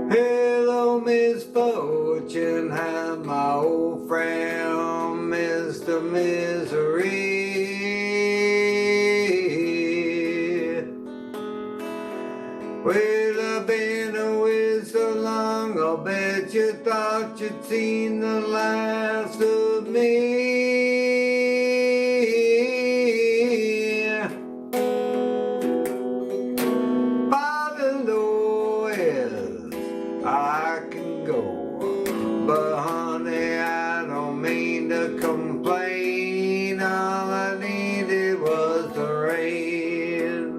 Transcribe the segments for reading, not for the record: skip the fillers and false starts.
Hello, misfortune, I'm my old friend, Mr. Misery. Well, I've been away so long, I'll bet you thought you'd seen the last of me. By the lowest I can go, but honey, I don't mean to complain. All I needed was the rain.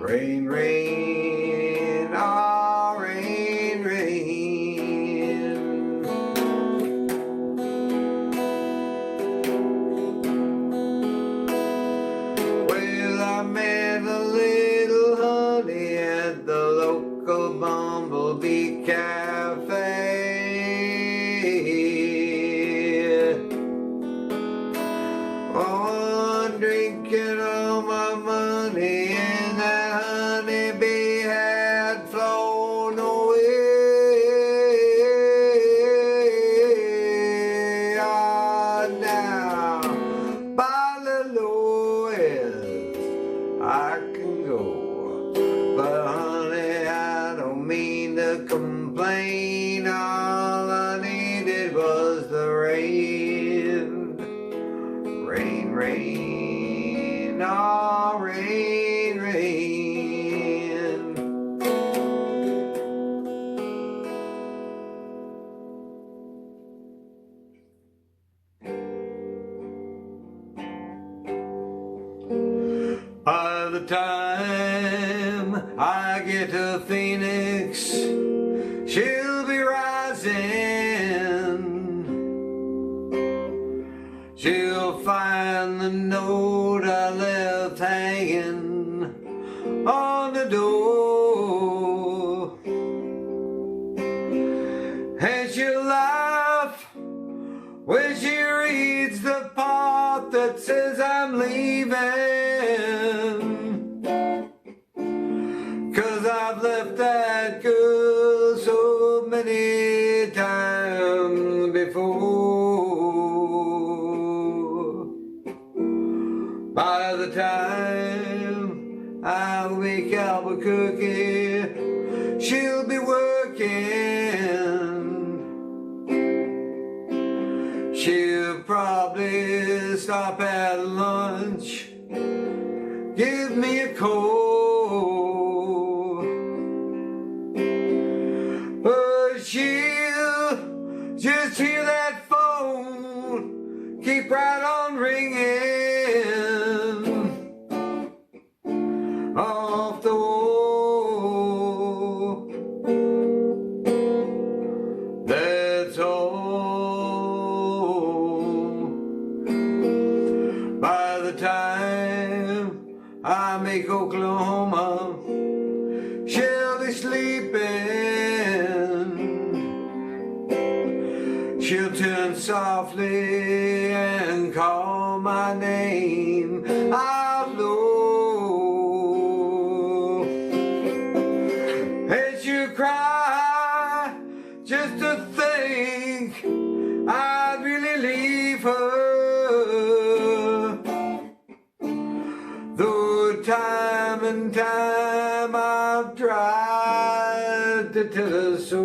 Rain, rain, oh, rain, rain. Well, I met a little honey at the local Bumblebee Cafe. Oh, I'm drinking all my money, and that honeybee had flown away. Ah, now, by the lowest I can go, but honey, I don't mean to complain. All I needed was the rain. Rain, rain, oh, rain, rain. By the time I get to Phoenix, she'll be rising. She'll find the note I left hanging on the door, and she'll laugh when she reads the part that says I'm leaving. 'Cause I've left that girl so many times before. By the time I wake Albuquerque, she'll be working. She'll probably stop at lunch, give me a call. But she'll just hear that phone keep right on ringing off the wall. That's all. By the time I make Oklahoma, she'll be sleeping. She'll turn softly and call my name out low, and she'll cry just to think I'd really leave her. Though time and time I've tried to tell her so.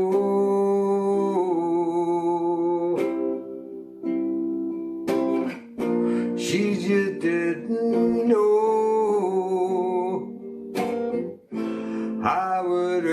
She just didn't know I would